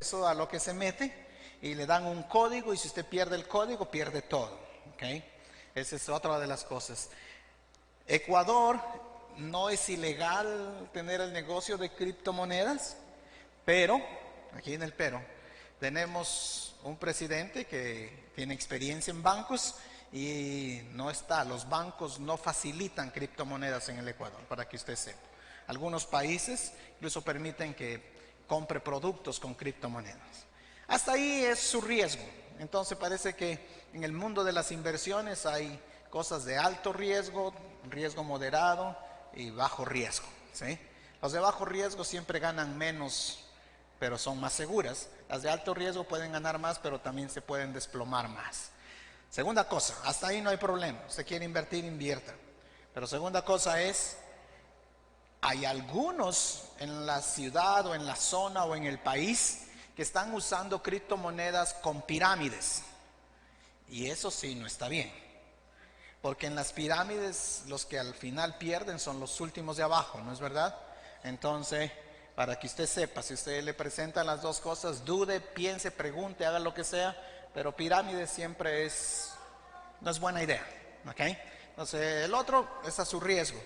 eso a lo que se mete, y le dan un código, y si usted pierde el código, pierde todo. ¿Okay? Esa es otra de las cosas. Ecuador, no es ilegal tener el negocio de criptomonedas, pero, aquí en el pero, tenemos un presidente que tiene experiencia en bancos y los bancos no facilitan criptomonedas en el Ecuador, para que usted sepa. Algunos países incluso permiten que compre productos con criptomonedas. Hasta ahí es su riesgo. Entonces parece que en el mundo de las inversiones hay cosas de alto riesgo, riesgo moderado y bajo riesgo, ¿sí? Los de bajo riesgo siempre ganan menos, pero son más seguras. Las de alto riesgo pueden ganar más, pero también se pueden desplomar más. Segunda cosa, hasta ahí no hay problema. Usted quiere invertir, invierta. Pero segunda cosa es, hay algunos en la ciudad o en la zona o en el país que están usando criptomonedas con pirámides. Y eso sí no está bien. Porque en las pirámides los que al final pierden son los últimos de abajo, ¿no es verdad? Entonces, para que usted sepa, si usted le presenta las dos cosas, dude, piense, pregunte, haga lo que sea, pero pirámides siempre no es buena idea, ¿ok? Entonces, el otro es a su riesgo,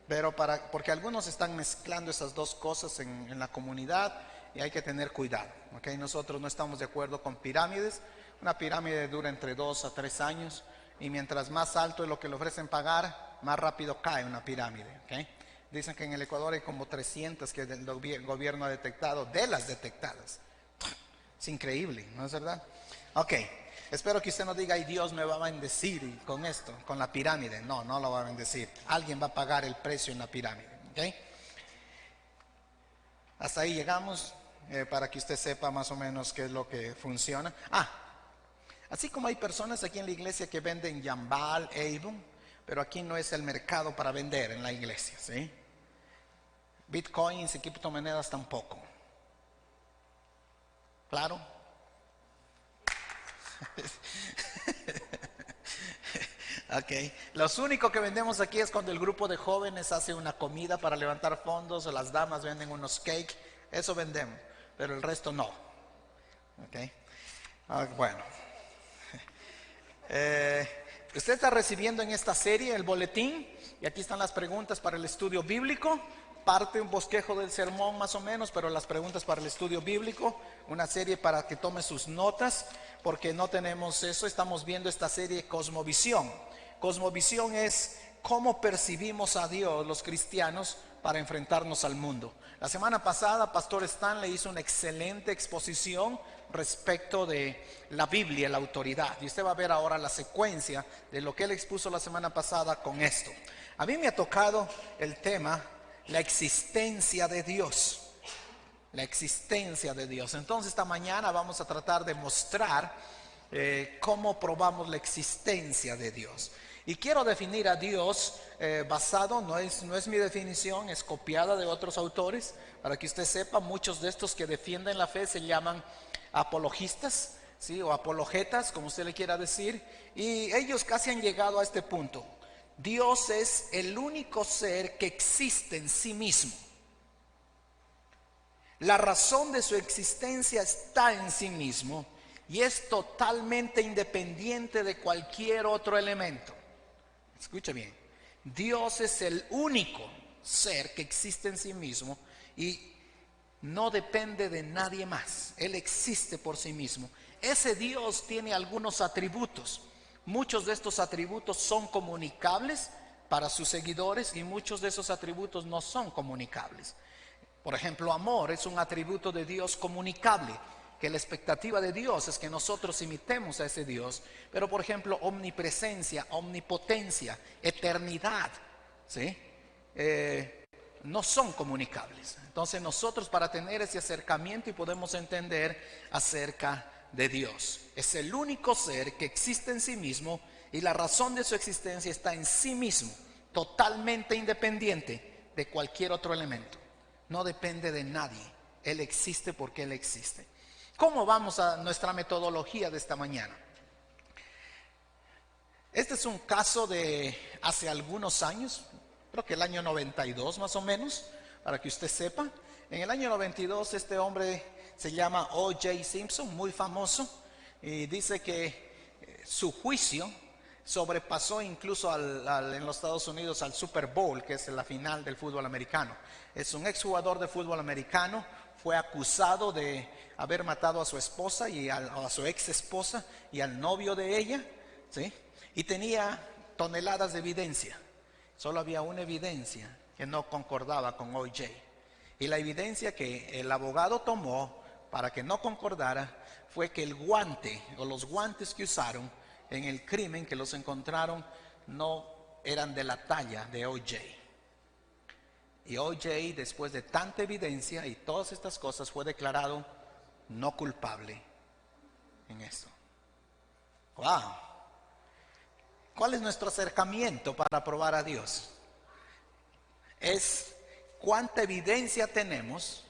pero porque algunos están mezclando esas dos cosas en la comunidad y hay que tener cuidado, ¿ok? Nosotros no estamos de acuerdo con pirámides. Una pirámide dura entre 2 a 3 años y mientras más alto es lo que le ofrecen pagar, más rápido cae una pirámide, ¿ok? Dicen que en el Ecuador hay como 300 que el gobierno ha detectado, de las detectadas. Es increíble, ¿no es verdad? Ok, espero que usted no diga, ay, Dios me va a bendecir con esto, con la pirámide. No, no lo va a bendecir. Alguien va a pagar el precio en la pirámide, ¿ok? Hasta ahí llegamos, para que usted sepa más o menos qué es lo que funciona. Así como hay personas aquí en la iglesia que venden Yambal, Avon, pero aquí no es el mercado para vender en la iglesia, ¿sí? Bitcoins y criptomonedas tampoco. ¿Claro? Ok, los únicos que vendemos aquí es cuando el grupo de jóvenes hace una comida para levantar fondos, o las damas venden unos cakes, eso vendemos, pero el resto no. Ok, bueno. Usted está recibiendo en esta serie el boletín y aquí están las preguntas para el estudio bíblico. Parte un bosquejo del sermón más o menos, pero las preguntas para el estudio bíblico, una serie para que tome sus notas, porque no tenemos eso. Estamos viendo esta serie Cosmovisión. Cosmovisión es cómo percibimos a Dios los cristianos para enfrentarnos al mundo. La semana pasada Pastor Stanley hizo una excelente exposición respecto de la Biblia, la autoridad, y usted va a ver ahora la secuencia de lo que él expuso la semana pasada con esto. A mí me ha tocado el tema, la existencia de Dios. La existencia de Dios. Entonces esta mañana vamos a tratar de mostrar cómo probamos la existencia de Dios. Y quiero definir a Dios basado, no es mi definición, es copiada de otros autores. Para que usted sepa, muchos de estos que defienden la fe se llaman apologistas, ¿sí? O apologetas, como usted le quiera decir. Y ellos casi han llegado a este punto. Dios es el único ser que existe en sí mismo. La razón de su existencia está en sí mismo y es totalmente independiente de cualquier otro elemento. Escuche bien, Dios es el único ser que existe en sí mismo y no depende de nadie más. Él existe por sí mismo. Ese Dios tiene algunos atributos. Muchos de estos atributos son comunicables para sus seguidores y muchos de esos atributos no son comunicables. Por ejemplo, amor es un atributo de Dios comunicable, que la expectativa de Dios es que nosotros imitemos a ese Dios. Pero por ejemplo, omnipresencia, omnipotencia, eternidad, ¿sí? No son comunicables. Entonces nosotros, para tener ese acercamiento y podemos entender acerca de Dios, es el único ser que existe en sí mismo y la razón de su existencia está en sí mismo, totalmente independiente de cualquier otro elemento. No depende de nadie. Él existe porque Él existe. ¿Cómo vamos a nuestra metodología de esta mañana? Este es un caso de hace algunos años, creo que el año 92 más o menos, para que usted sepa. En el año 92 este hombre se llama O.J. Simpson, muy famoso, y dice que su juicio sobrepasó incluso en los Estados Unidos al Super Bowl, que es la final del fútbol americano. Es un exjugador de fútbol americano, fue acusado de haber matado a su esposa y a su ex esposa y al novio de ella, ¿sí? Y tenía toneladas de evidencia. Solo había una evidencia que no concordaba con O.J. Y la evidencia que el abogado tomó para que no concordara fue que el guante o los guantes que usaron en el crimen, que los encontraron, no eran de la talla de O.J. Y O.J., después de tanta evidencia y todas estas cosas, fue declarado no culpable en esto. ¡Wow! ¿Cuál es nuestro acercamiento para probar a Dios? Es cuánta evidencia tenemos,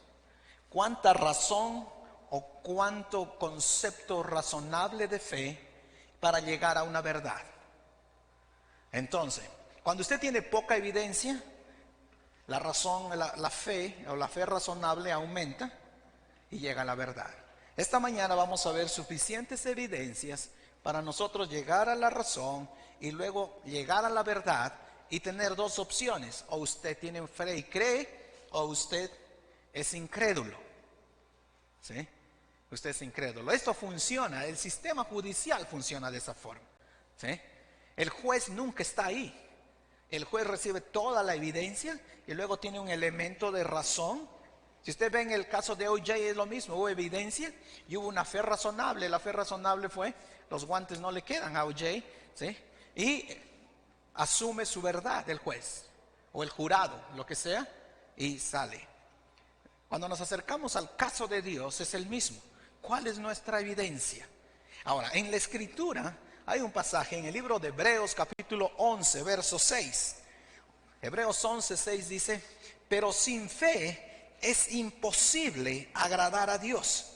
cuánta razón o cuánto concepto razonable de fe para llegar a una verdad. Entonces, cuando usted tiene poca evidencia, la razón, la fe o la fe razonable aumenta y llega a la verdad. Esta mañana vamos a ver suficientes evidencias para nosotros llegar a la razón y luego llegar a la verdad y tener dos opciones: o usted tiene fe y cree, o usted es incrédulo. ¿Sí? Usted es incrédulo. Esto funciona, el sistema judicial funciona de esa forma. ¿Sí? El juez nunca está ahí. El juez recibe toda la evidencia y luego tiene un elemento de razón. Si usted ve en el caso de O.J. es lo mismo, hubo evidencia y hubo una fe razonable. La fe razonable fue, los guantes no le quedan a O.J., ¿sí? Y asume su verdad el juez o el jurado, lo que sea, y sale. Cuando nos acercamos al caso de Dios es el mismo. ¿Cuál es nuestra evidencia? Ahora, en la Escritura hay un pasaje en el libro de Hebreos capítulo 11, verso 6. Hebreos 11, 6 dice: pero sin fe es imposible agradar a Dios,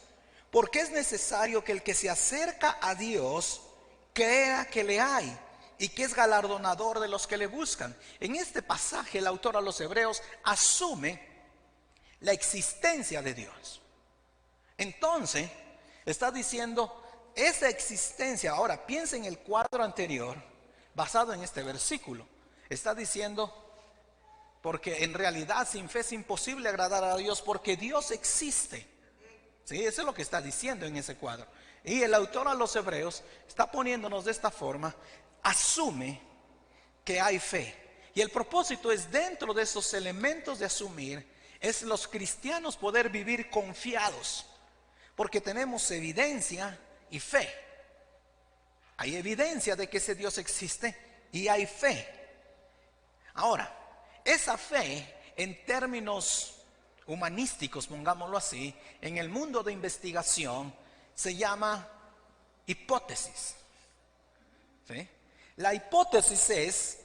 porque es necesario que el que se acerca a Dios crea que le hay y que es galardonador de los que le buscan. En este pasaje el autor a los Hebreos asume la existencia de Dios. Entonces está diciendo esa existencia. Ahora piensa en el cuadro anterior basado en este versículo. Está diciendo, porque en realidad sin fe es imposible agradar a Dios, porque Dios existe. ¿Sí? Eso es lo que está diciendo en ese cuadro. Y el autor a los Hebreos está poniéndonos de esta forma: asume que hay fe. Y el propósito es, dentro de esos elementos de asumir, es los cristianos poder vivir confiados, porque tenemos evidencia y fe. Hay evidencia de que ese Dios existe y hay fe. Ahora, esa fe, en términos humanísticos, pongámoslo así, en el mundo de investigación se llama hipótesis. ¿Sí? La hipótesis es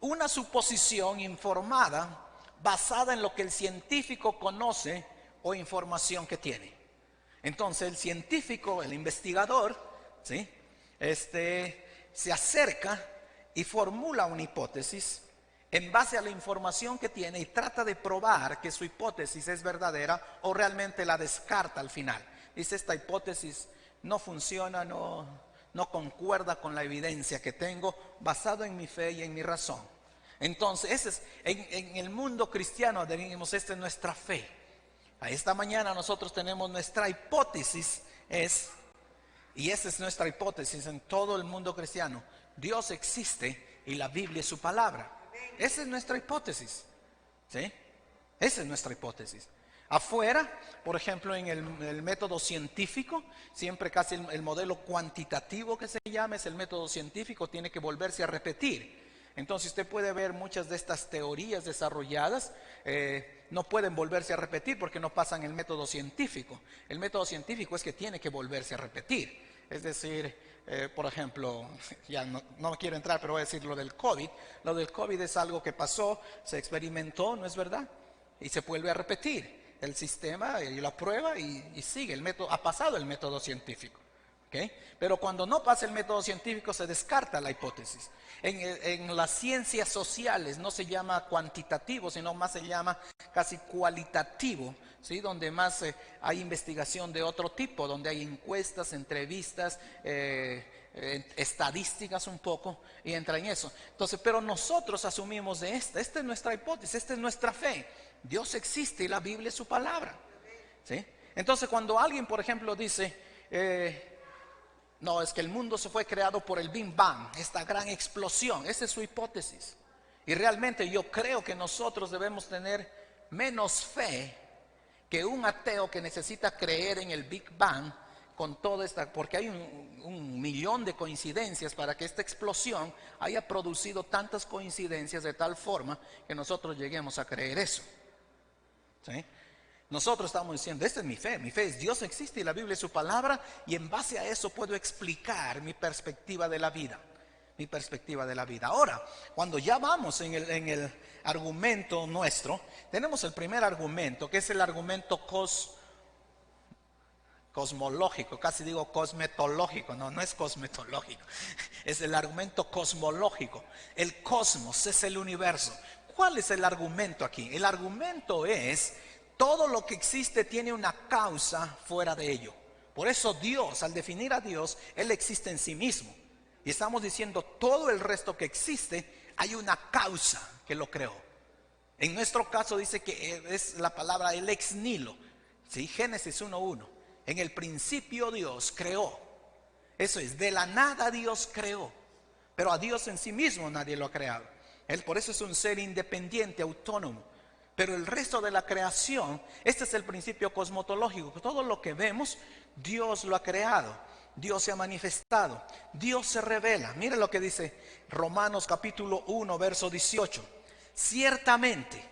una suposición informada basada en lo que el científico conoce o información que tiene. Entonces el científico, el investigador, ¿sí? Se acerca y formula una hipótesis en base a la información que tiene y trata de probar que su hipótesis es verdadera o realmente la descarta al final. Dice: esta hipótesis no funciona, no concuerda con la evidencia que tengo, basado en mi fe y en mi razón. Entonces ese es, en el mundo cristiano decimos: esta es nuestra fe. A esta mañana nosotros tenemos nuestra hipótesis, y esa es nuestra hipótesis en todo el mundo cristiano: Dios existe y la Biblia es su palabra. Esa es nuestra hipótesis. ¿Sí? Esa es nuestra hipótesis. Afuera, por ejemplo, en el método científico, siempre casi el modelo cuantitativo que se llama, es el método científico, tiene que volverse a repetir. Entonces usted puede ver muchas de estas teorías desarrolladas, no pueden volverse a repetir porque no pasan el método científico. El método científico es que tiene que volverse a repetir. Es decir, por ejemplo, ya no quiero entrar, pero voy a decir lo del COVID. Lo del COVID es algo que pasó, se experimentó, ¿no es verdad? Y se vuelve a repetir el sistema y la prueba y sigue el método, ha pasado el método científico. ¿ok? Pero cuando no pasa el método científico se descarta la hipótesis. En las ciencias sociales no se llama cuantitativo, sino más se llama casi cualitativo, ¿sí? Donde más hay investigación de otro tipo, donde hay encuestas, entrevistas, estadísticas un poco, y entra en eso. Entonces, pero nosotros asumimos de esta es nuestra hipótesis, esta es nuestra fe. Dios existe y la Biblia es su palabra, ¿sí? Entonces, cuando alguien, por ejemplo, dice, no, es que el mundo se fue creado por el Big Bang, esta gran explosión, esa es su hipótesis. Y realmente yo creo que nosotros debemos tener menos fe que un ateo que necesita creer en el Big Bang con toda esta, porque hay un millón de coincidencias para que esta explosión haya producido tantas coincidencias de tal forma que nosotros lleguemos a creer eso, ¿sí? Nosotros estamos diciendo, esta es mi fe es Dios existe y la Biblia es su palabra, y en base a eso puedo explicar mi perspectiva de la vida, mi perspectiva de la vida. Ahora, cuando ya vamos en el argumento nuestro, tenemos el primer argumento, que es el argumento cosmológico, casi digo cosmetológico, no es cosmetológico, es el argumento cosmológico. El cosmos es el universo. ¿Cuál es el argumento aquí? El argumento es: todo lo que existe tiene una causa fuera de ello. Por eso Dios, al definir a Dios, Él existe en sí mismo. Y estamos diciendo, todo el resto que existe, hay una causa que lo creó. En nuestro caso dice que es la palabra el ex nihilo, ¿sí? Génesis 1:1. En el principio Dios creó. Eso es, de la nada Dios creó. Pero a Dios en sí mismo nadie lo ha creado. Él por eso es un ser independiente, autónomo. Pero el resto de la creación, este es el principio cosmológico. Todo lo que vemos, Dios lo ha creado. Dios se ha manifestado. Dios se revela. Mira lo que dice Romanos capítulo 1, verso 18. Ciertamente,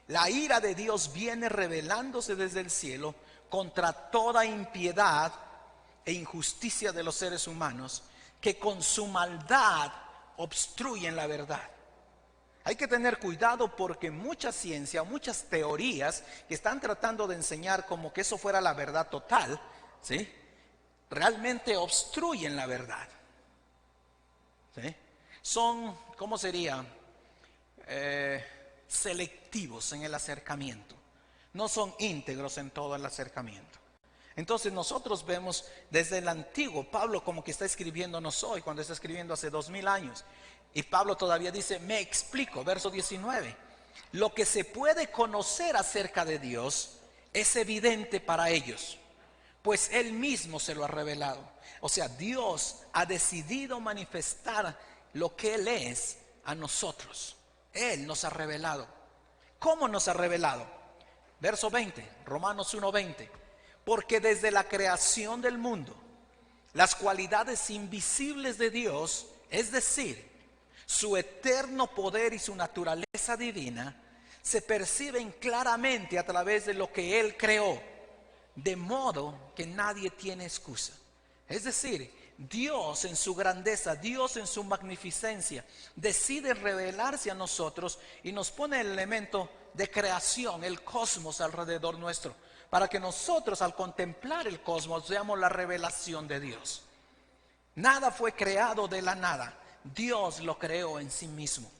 la ira de Dios viene revelándose desde el cielo contra toda impiedad e injusticia de los seres humanos, que con su maldad obstruyen la verdad. Hay que tener cuidado porque mucha ciencia, muchas teorías que están tratando de enseñar como que eso fuera la verdad total, ¿sí? Realmente obstruyen la verdad, ¿sí? Son, ¿cómo sería? Selectivos en el acercamiento. No son íntegros en todo el acercamiento. Entonces nosotros vemos desde el antiguo, Pablo como que está escribiéndonos hoy, cuando está escribiendo hace 2000 años. Y Pablo todavía dice, me explico, verso 19. Lo que se puede conocer acerca de Dios es evidente para ellos, pues Él mismo se lo ha revelado. O sea, Dios ha decidido manifestar lo que Él es a nosotros. Él nos ha revelado. ¿Cómo nos ha revelado? Verso 20, Romanos 1:20. Porque desde la creación del mundo, las cualidades invisibles de Dios, es decir, su eterno poder y su naturaleza divina, se perciben claramente a través de lo que Él creó, de modo que nadie tiene excusa. Es decir, Dios en su grandeza, Dios en su magnificencia, decide revelarse a nosotros y nos pone el elemento de creación, el cosmos alrededor nuestro, para que nosotros al contemplar el cosmos veamos la revelación de Dios. Nada fue creado de la nada. Dios lo creó en sí mismo.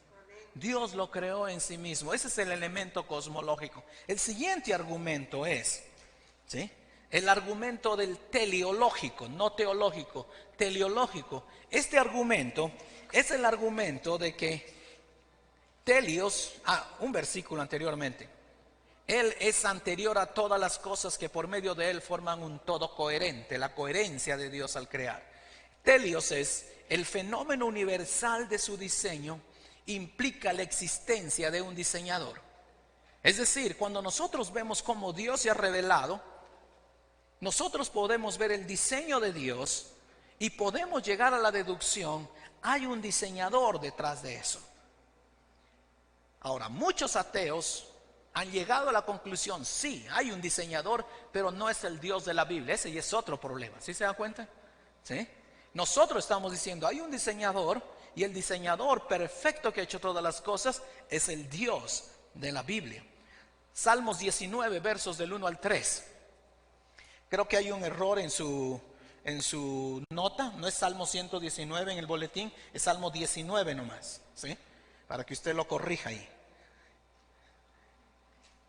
Dios lo creó en sí mismo. Ese es el elemento cosmológico. El siguiente argumento es, ¿sí?, el argumento del teleológico, no teológico, teleológico. Este argumento es el argumento de que Telios, un versículo anteriormente, Él es anterior a todas las cosas que por medio de Él forman un todo coherente, la coherencia de Dios al crear. Telios es el fenómeno universal de su diseño, implica la existencia de un diseñador. Es decir, cuando nosotros vemos cómo Dios se ha revelado, nosotros podemos ver el diseño de Dios y podemos llegar a la deducción, hay un diseñador detrás de eso. Ahora, muchos ateos han llegado a la conclusión, sí, hay un diseñador, pero no es el Dios de la Biblia. Ese ya es otro problema, ¿sí se dan cuenta? ¿Sí? Nosotros estamos diciendo, hay un diseñador, y el diseñador perfecto que ha hecho todas las cosas es el Dios de la Biblia. Salmos 19, versos del 1 al 3. Creo que hay un error en en su nota, no es Salmo 119 en el boletín, es Salmo 19 nomás, ¿sí? Para que usted lo corrija ahí.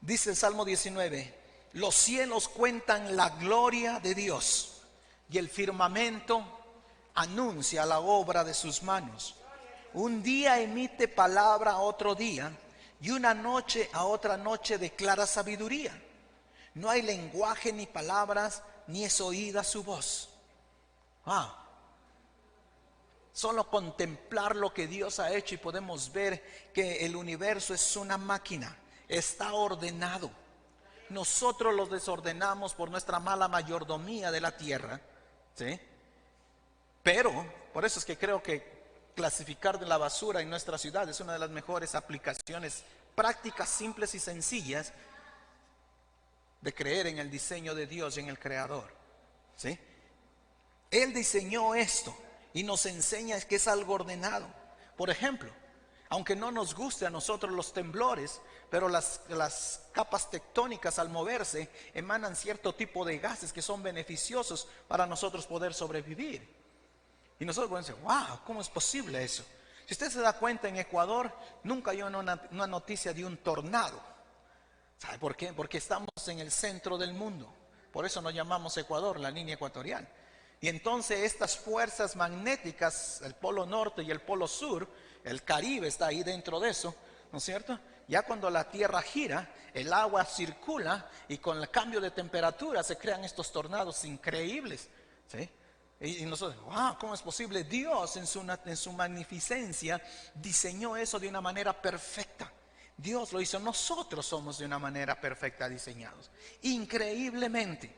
Dice el Salmo 19, los cielos cuentan la gloria de Dios y el firmamento anuncia la obra de sus manos. Un día emite palabra a otro día y una noche a otra noche declara sabiduría. No hay lenguaje ni palabras, ni es oída su voz. Solo contemplar lo que Dios ha hecho y podemos ver que el universo es una máquina, está ordenado. Nosotros los desordenamos por nuestra mala mayordomía de la tierra, ¿sí? Pero, por eso es que creo que clasificar de la basura en nuestra ciudad es una de las mejores aplicaciones prácticas, simples y sencillas de creer en el diseño de Dios y en el Creador, ¿sí? Él diseñó esto y nos enseña que es algo ordenado. Por ejemplo, aunque no nos guste a nosotros los temblores, pero las capas tectónicas al moverse emanan cierto tipo de gases que son beneficiosos para nosotros poder sobrevivir. Y nosotros podemos decir, wow, ¿cómo es posible eso? Si usted se da cuenta, en Ecuador nunca hay una noticia de un tornado. ¿Sabe por qué? Porque estamos en el centro del mundo. Por eso nos llamamos Ecuador, la línea ecuatorial. Y entonces estas fuerzas magnéticas, el polo norte y el polo sur, el Caribe está ahí dentro de eso, ¿no es cierto? Ya cuando la tierra gira, el agua circula y con el cambio de temperatura se crean estos tornados increíbles, ¿sí? Y nosotros, wow, ¿cómo es posible? Dios en su magnificencia diseñó eso de una manera perfecta. Dios lo hizo, nosotros somos de una manera perfecta diseñados, increíblemente,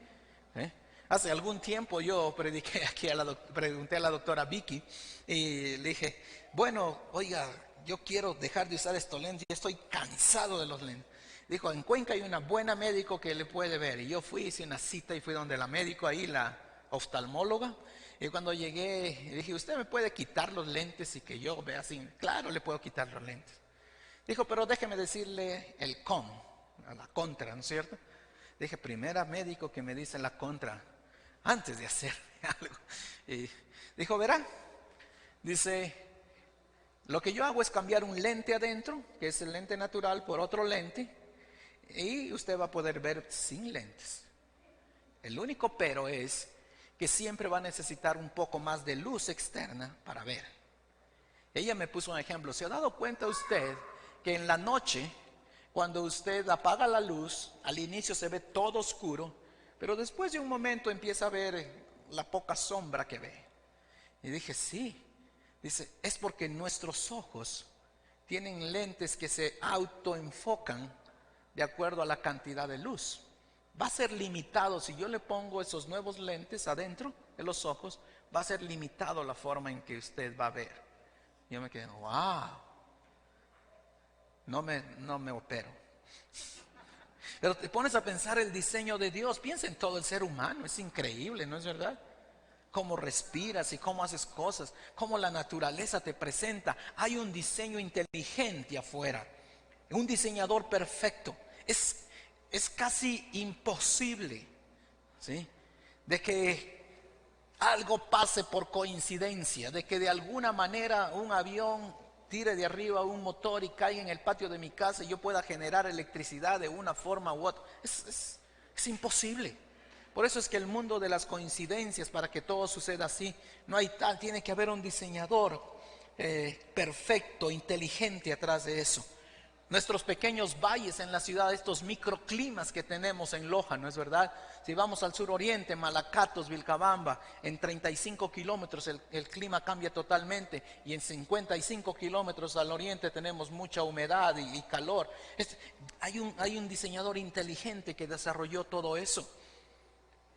¿eh? Hace algún tiempo yo prediqué aquí, pregunté a la doctora Vicky y le dije, bueno, oiga, yo quiero dejar de usar estos lentes, estoy cansado de los lentes. Dijo, en Cuenca hay una buena médico que le puede ver. Y yo fui, hice una cita y fui donde la médico ahí, la oftalmóloga. Y cuando llegué, le dije, ¿usted me puede quitar los lentes y que yo vea así? Claro, le puedo quitar los lentes. Dijo, pero déjeme decirle el la contra, ¿no es cierto? Dije, primera médico que me dice la contra antes de hacer algo. Y dijo, verá, dice, lo que yo hago es cambiar un lente adentro, que es el lente natural, por otro lente, y usted va a poder ver sin lentes. El único pero es que siempre va a necesitar un poco más de luz externa para ver. Ella me puso un ejemplo. ¿Se ha dado cuenta usted que en la noche, cuando usted apaga la luz, al inicio se ve todo oscuro, pero después de un momento empieza a ver la poca sombra que ve? Y dije, sí. Dice, es porque nuestros ojos tienen lentes que se autoenfocan de acuerdo a la cantidad de luz. Va a ser limitado, si yo le pongo esos nuevos lentes adentro de los ojos, va a ser limitado la forma en que usted va a ver. Yo me quedé, wow, no me opero. Pero te pones a pensar el diseño de Dios, piensa en todo el ser humano, es increíble, ¿no es verdad? Cómo respiras y cómo haces cosas, cómo la naturaleza te presenta. Hay un diseño inteligente afuera, un diseñador perfecto. Es casi imposible, ¿sí?, de que algo pase por coincidencia, de que de alguna manera un avión tire de arriba un motor y caiga en el patio de mi casa y yo pueda generar electricidad de una forma u otra. Es imposible. Por eso es que el mundo de las coincidencias, para que todo suceda así, no hay tal, tiene que haber un diseñador perfecto, inteligente atrás de eso. Nuestros pequeños valles en la ciudad, estos microclimas que tenemos en Loja, ¿no es verdad? Si vamos al suroriente, Malacatos, Vilcabamba, en 35 kilómetros el clima cambia totalmente, y en 55 kilómetros al oriente tenemos mucha humedad y calor. Hay un diseñador inteligente que desarrolló todo eso.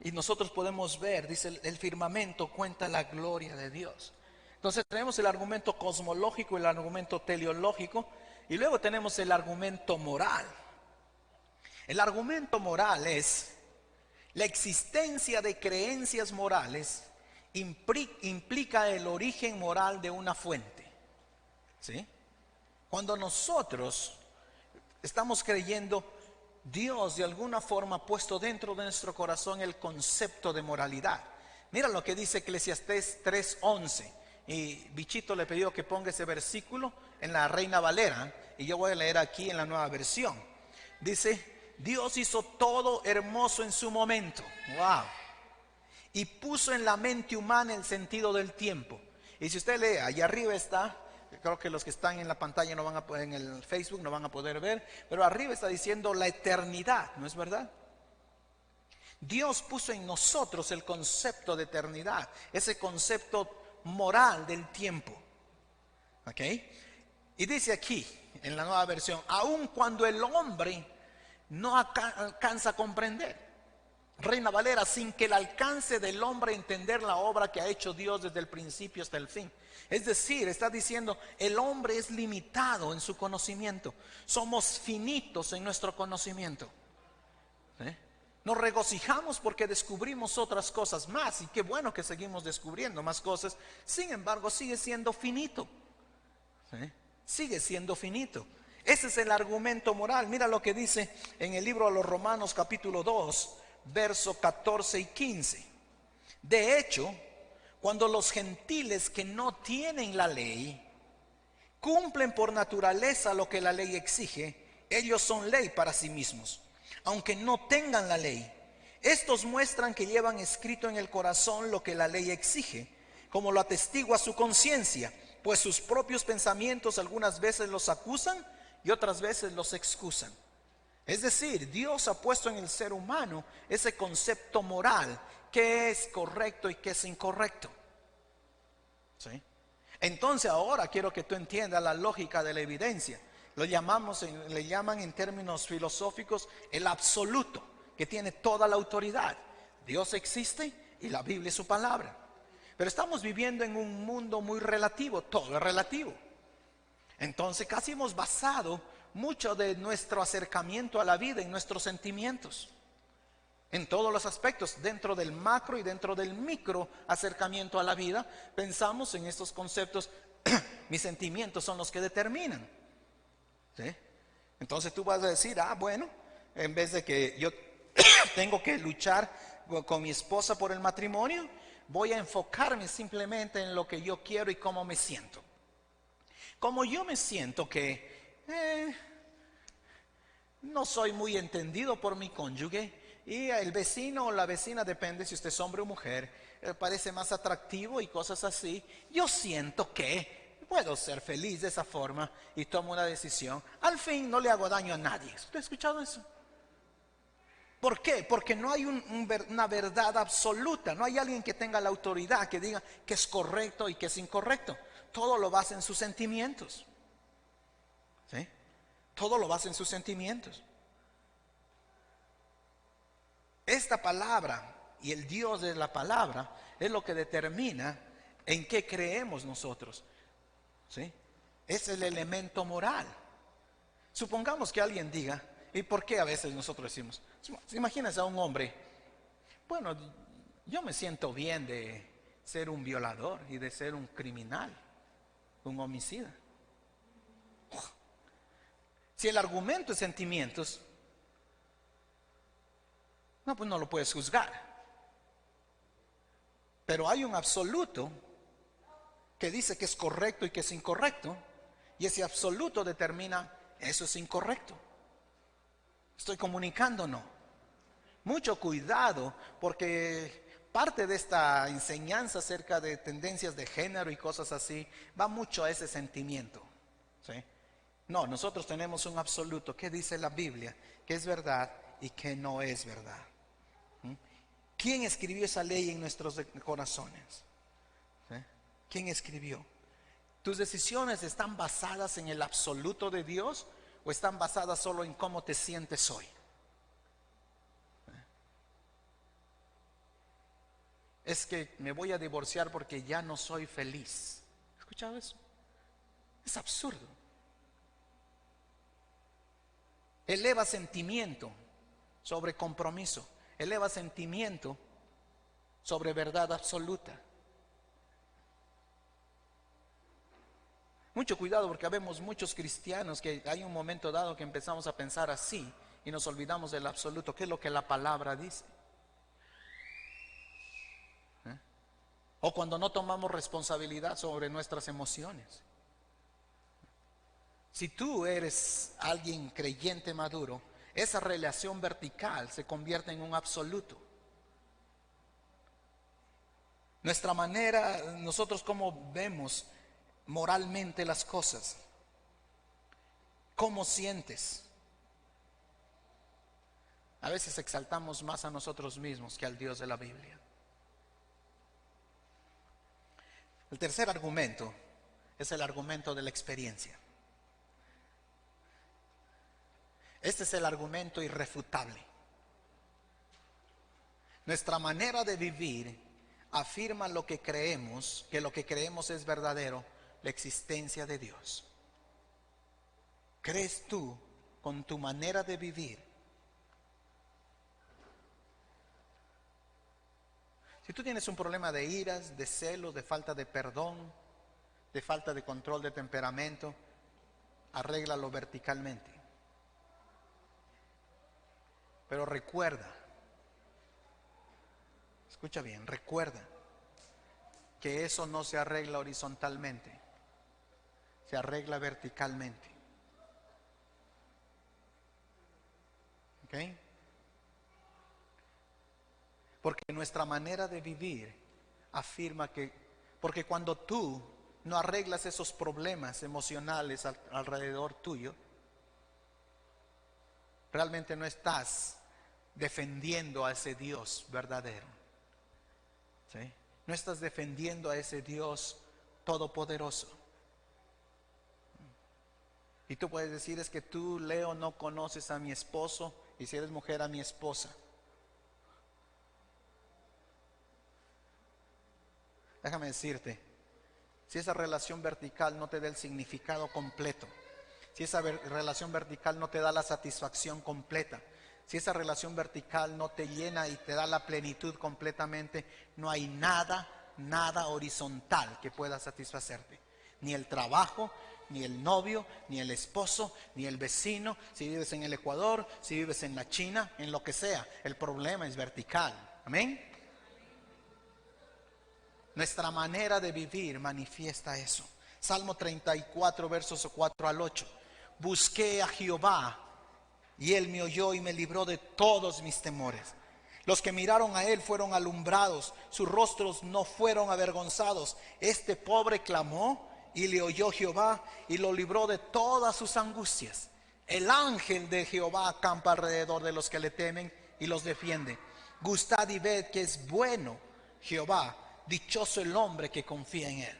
Y nosotros podemos ver, dice, el firmamento cuenta la gloria de Dios. Entonces tenemos el argumento cosmológico y el argumento teleológico, y luego tenemos el argumento moral. El argumento moral es la existencia de creencias morales implica el origen moral de una fuente, ¿sí? Cuando nosotros estamos creyendo, Dios de alguna forma ha puesto dentro de nuestro corazón el concepto de moralidad. Mira lo que dice Eclesiastés 3:11. Y Bichito le pidió que ponga ese versículo en la Reina Valera, y yo voy a leer aquí en la Nueva Versión. Dice: Dios hizo todo hermoso en su momento. Wow. Y puso en la mente humana el sentido del tiempo. Y si usted lee, allá arriba está, creo que los que están en la pantalla no van a poder, en el Facebook no van a poder ver, pero arriba está diciendo la eternidad, ¿no es verdad? Dios puso en nosotros el concepto de eternidad, ese concepto moral del tiempo. ¿Ok? Y dice aquí, en la Nueva Versión: aun cuando el hombre no alcanza a comprender. Reina Valera: sin que el alcance del hombre entender la obra que ha hecho Dios desde el principio hasta el fin. Es decir, está diciendo, el hombre es limitado en su conocimiento. Somos finitos en nuestro conocimiento. Nos regocijamos porque descubrimos otras cosas más, y qué bueno que seguimos descubriendo más cosas. Sin embargo, sigue siendo finito. Sigue siendo finito. Ese es el argumento moral. Mira lo que dice en el libro de los Romanos capítulo 2, versos 14 y 15. De hecho, cuando los gentiles que no tienen la ley cumplen por naturaleza lo que la ley exige, ellos son ley para sí mismos, aunque no tengan la ley. Estos muestran que llevan escrito en el corazón lo que la ley exige, como lo atestigua su conciencia, pues sus propios pensamientos algunas veces los acusan y otras veces los excusan. Es decir, Dios ha puesto en el ser humano ese concepto moral, qué es correcto y qué es incorrecto. ¿Sí? Entonces ahora quiero que tú entiendas la lógica de la evidencia. Le llaman en términos filosóficos el absoluto, que tiene toda la autoridad. Dios existe y la Biblia es su palabra. Pero estamos viviendo en un mundo muy relativo, todo es relativo. Entonces casi hemos basado mucho de nuestro acercamiento a la vida en nuestros sentimientos, en todos los aspectos, dentro del macro y dentro del micro acercamiento a la vida. Pensamos en estos conceptos. Mis sentimientos son los que determinan. ¿Sí? Entonces tú vas a decir, bueno, en vez de que yo tengo que luchar con mi esposa por el matrimonio, voy a enfocarme simplemente en lo que yo quiero y cómo me siento. Como yo me siento que no soy muy entendido por mi cónyuge, y el vecino o la vecina, depende si usted es hombre o mujer, parece más atractivo y cosas así, yo siento que puedo ser feliz de esa forma y tomo una decisión. Al fin no le hago daño a nadie. ¿Usted ha escuchado eso? ¿Por qué? Porque no hay una verdad absoluta. No hay alguien que tenga la autoridad que diga que es correcto y que es incorrecto. Todo lo basa en sus sentimientos. ¿Sí? Todo lo basa en sus sentimientos. Esta palabra y el Dios de la palabra es lo que determina en qué creemos nosotros. ¿Sí? Es el elemento moral. Supongamos que alguien diga, ¿y por qué a veces nosotros decimos? Imagínense a un hombre, bueno, yo me siento bien de ser un violador y de ser un criminal, un homicida. Si el argumento es sentimientos, no, pues no lo puedes juzgar. Pero hay un absoluto que dice que es correcto y que es incorrecto, y ese absoluto determina, eso es incorrecto. ¿Estoy comunicando o no? Mucho cuidado, porque parte de esta enseñanza acerca de tendencias de género y cosas así va mucho a ese sentimiento. ¿Sí? No, nosotros tenemos un absoluto. ¿Qué dice la Biblia? ¿Qué es verdad y qué no es verdad? ¿Quién escribió esa ley en nuestros corazones? ¿Sí? ¿Quién escribió? ¿Tus decisiones están basadas en el absoluto de Dios o están basadas solo en cómo te sientes hoy? Es que me voy a divorciar porque ya no soy feliz. ¿Has escuchado eso? Es absurdo. Eleva sentimiento sobre compromiso. Eleva sentimiento sobre verdad absoluta. Mucho cuidado, porque habemos muchos cristianos que hay un momento dado que empezamos a pensar así y nos olvidamos del absoluto. ¿Qué es lo que la palabra dice? o cuando no tomamos responsabilidad sobre nuestras emociones. Si tú eres alguien creyente maduro, esa relación vertical se convierte en un absoluto. Nuestra manera, nosotros cómo vemos moralmente las cosas, cómo sientes. A veces exaltamos más a nosotros mismos que al Dios de la Biblia. El tercer argumento es el argumento de la experiencia. Este es el argumento irrefutable. Nuestra manera de vivir afirma lo que creemos, que lo que creemos es verdadero, la existencia de Dios. ¿Crees tú con tu manera de vivir? Si tú tienes un problema de iras, de celos, de falta de perdón, de falta de control de temperamento, arréglalo verticalmente. Pero recuerda, escucha bien, recuerda que eso no se arregla horizontalmente, se arregla verticalmente. ¿Ok? Porque nuestra manera de vivir afirma que, porque cuando tú no arreglas esos problemas emocionales alrededor tuyo, realmente no estás defendiendo a ese Dios verdadero. ¿Sí? No estás defendiendo a ese Dios todopoderoso. Y tú puedes decir, es que tú, Leo, no conoces a mi esposo, y si eres mujer, a mi esposa. Déjame decirte, si esa relación vertical no te da el significado completo, si esa relación vertical no te da la satisfacción completa, si esa relación vertical no te llena y te da la plenitud completamente, no hay nada horizontal que pueda satisfacerte. Ni el trabajo, ni el novio, ni el esposo, ni el vecino, si vives en el Ecuador, si vives en la China, en lo que sea. El problema es vertical. Amén. Nuestra manera de vivir manifiesta eso. Salmo 34, versos 4 al 8. Busqué a Jehová y Él me oyó y me libró de todos mis temores. Los que miraron a Él fueron alumbrados, sus rostros no fueron avergonzados. Este pobre clamó y le oyó Jehová y lo libró de todas sus angustias. El ángel de Jehová acampa alrededor de los que le temen y los defiende. Gustad y ved que es bueno Jehová. Dichoso el hombre que confía en Él.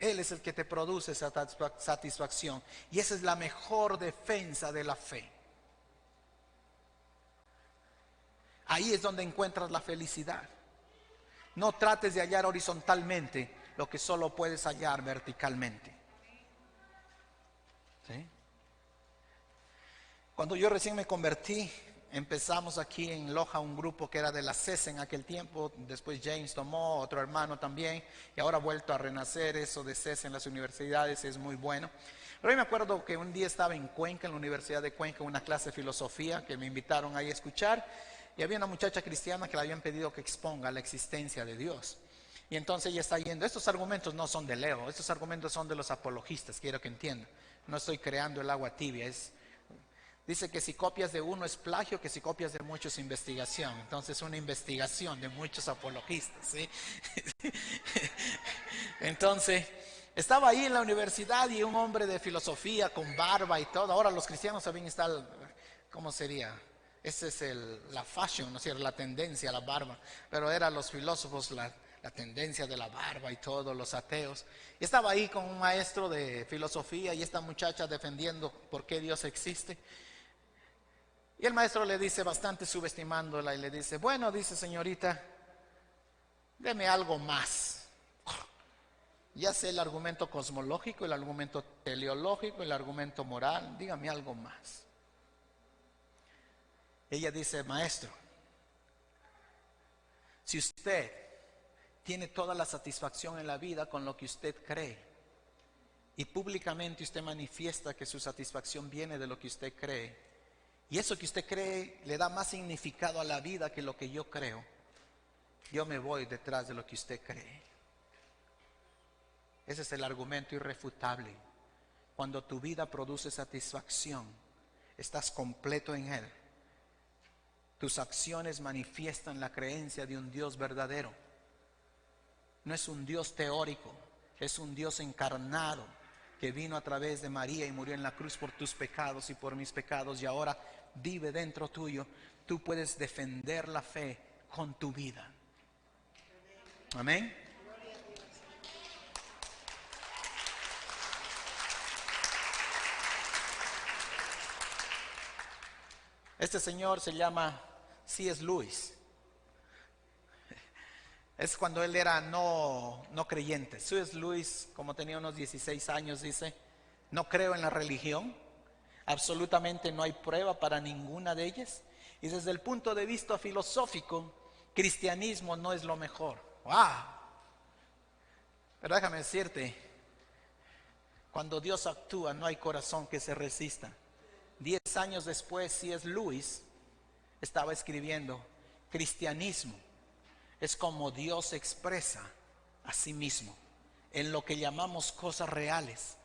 Él es el que te produce esa satisfacción. Y esa es la mejor defensa de la fe. Ahí es donde encuentras la felicidad. No trates de hallar horizontalmente lo que solo puedes hallar verticalmente. ¿Sí? Cuando yo recién me convertí, empezamos aquí en Loja un grupo que era de la CES en aquel tiempo. Después James tomó, otro hermano también, y ahora ha vuelto a renacer eso de CES en las universidades, es muy bueno. Pero yo me acuerdo que un día estaba en Cuenca, en la Universidad de Cuenca, una clase de filosofía que me invitaron ahí a escuchar, y había una muchacha cristiana que le habían pedido que exponga la existencia de Dios. Y entonces ella está yendo, estos argumentos no son de Leo, estos argumentos son de los apologistas, quiero que entiendan. No estoy creando el agua tibia, dice que si copias de uno es plagio, que si copias de muchos es investigación. Entonces una investigación de muchos apologistas, ¿sí? Entonces estaba ahí en la universidad y un hombre de filosofía con barba y todo. Ahora los cristianos saben estar, ¿cómo sería? Esa es la fashion, ¿no es cierto? La tendencia a la barba. Pero eran los filósofos la tendencia de la barba y todo, los ateos. Y estaba ahí con un maestro de filosofía y esta muchacha defendiendo por qué Dios existe. Y el maestro le dice, bastante subestimándola, y le dice, bueno, dice, señorita, deme algo más. Ya sé el argumento cosmológico, el argumento teleológico, el argumento moral, dígame algo más. Ella dice, maestro, si usted tiene toda la satisfacción en la vida con lo que usted cree, y públicamente usted manifiesta que su satisfacción viene de lo que usted cree, y eso que usted cree le da más significado a la vida que lo que yo creo, Yo me voy detrás de lo que usted cree. Ese es el argumento irrefutable. Cuando tu vida produce satisfacción, estás completo en Él. Tus acciones manifiestan la creencia de un Dios verdadero. No es un Dios teórico, es un Dios encarnado que vino a través de María y murió en la cruz por tus pecados y por mis pecados, y ahora vive dentro tuyo. Tú puedes defender la fe con tu vida. Amén. Este señor se llama C.S. Lewis. Es cuando él era no creyente. C.S. Lewis, como tenía unos 16 años, dice: no creo en la religión, absolutamente no hay prueba para ninguna de ellas, y desde el punto de vista filosófico, cristianismo no es lo mejor. ¡Wow! Pero déjame decirte, cuando Dios actúa no hay corazón que se resista. 10 años después, C.S. Lewis estaba escribiendo: cristianismo es como Dios se expresa a sí mismo en lo que llamamos cosas reales,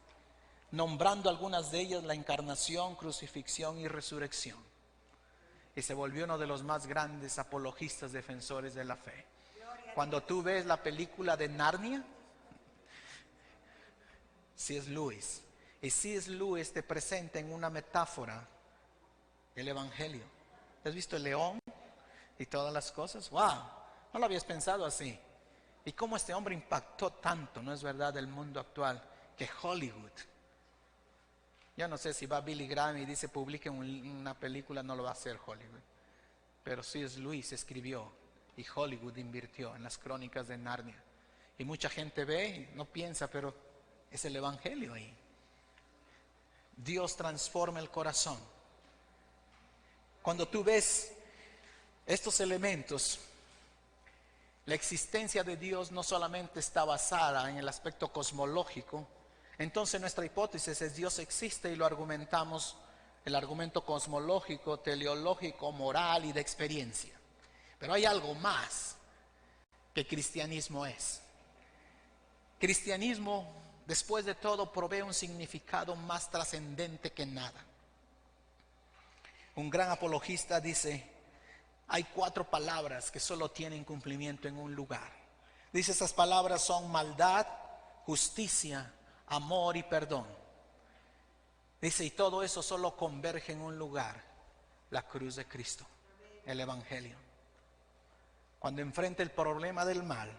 nombrando algunas de ellas la encarnación, crucifixión y resurrección. Y se volvió uno de los más grandes apologistas defensores de la fe. Cuando tú ves la película de Narnia, C.S. Lewis, y C.S. Lewis te presenta en una metáfora el Evangelio. ¿Has visto el león y todas las cosas? ¡Wow! No lo habías pensado así. Y cómo este hombre impactó tanto, ¿no es verdad?, el mundo actual, que Hollywood, yo no sé si va Billy Graham y dice publiquen una película, no lo va a hacer Hollywood. Pero C.S. Lewis escribió y Hollywood invirtió en las crónicas de Narnia. Y mucha gente ve y no piensa, pero es el Evangelio ahí. Dios transforma el corazón. Cuando tú ves estos elementos, la existencia de Dios no solamente está basada en el aspecto cosmológico. Entonces nuestra hipótesis es: Dios existe, y lo argumentamos, el argumento cosmológico, teleológico, moral y de experiencia. Pero hay algo más que cristianismo es. Cristianismo, después de todo, provee un significado más trascendente que nada. Un gran apologista dice: hay 4 palabras que solo tienen cumplimiento en un lugar. Dice, esas palabras son maldad, justicia, amor y perdón. Dice, y todo eso solo converge en un lugar: la cruz de Cristo, el Evangelio. Cuando enfrenta el problema del mal,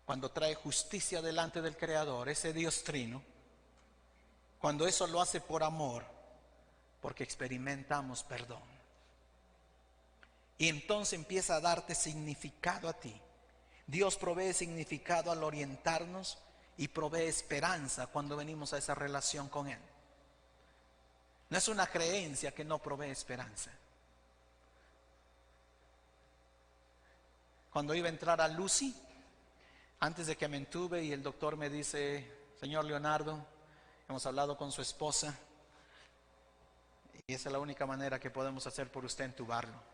cuando trae justicia delante del Creador, ese Dios trino, cuando eso lo hace por amor, porque experimentamos perdón. Y entonces empieza a darte significado a ti. Dios provee significado al orientarnos y provee esperanza cuando venimos a esa relación con Él. No es una creencia que no provee esperanza. Cuando iba a entrar a Lucy, antes de que me entube, y el doctor me dice: señor Leonardo, hemos hablado con su esposa y esa es la única manera que podemos hacer por usted, entubarlo.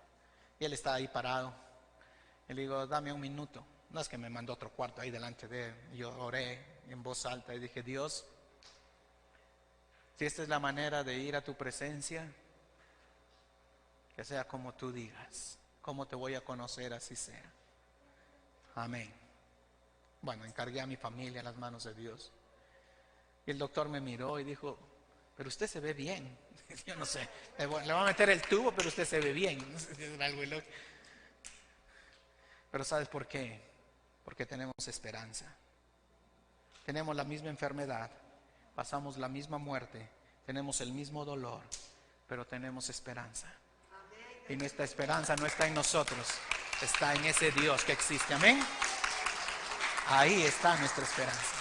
Y él está ahí parado. Y le digo: dame un minuto. No es que me mandó otro cuarto ahí delante de él. Yo oré en voz alta y dije: Dios, si esta es la manera de ir a tu presencia, que sea como tú digas. ¿Cómo te voy a conocer? Así sea. Amén. Bueno, encargué a mi familia en las manos de Dios. Y el doctor me miró y dijo: pero usted se ve bien. Yo no sé, le voy a meter el tubo, pero usted se ve bien. No sé si es algo ilógico. Pero ¿sabes por qué? Porque tenemos esperanza. Tenemos la misma enfermedad, pasamos la misma muerte, tenemos el mismo dolor, pero tenemos esperanza. Y nuestra esperanza no está en nosotros, está en ese Dios que existe. Amén. Ahí está nuestra esperanza.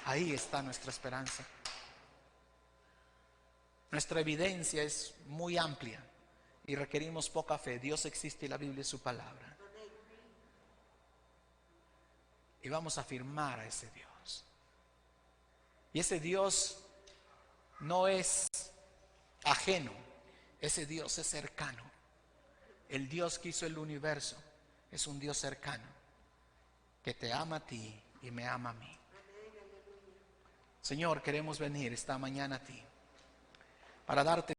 Ahí está nuestra esperanza. Nuestra evidencia es muy amplia y requerimos poca fe. Dios existe y la Biblia es su palabra. Y vamos a afirmar a ese Dios. Y ese Dios no es ajeno, ese Dios es cercano. El Dios que hizo el universo es un Dios cercano, que te ama a ti y me ama a mí. Señor, queremos venir esta mañana a ti para darte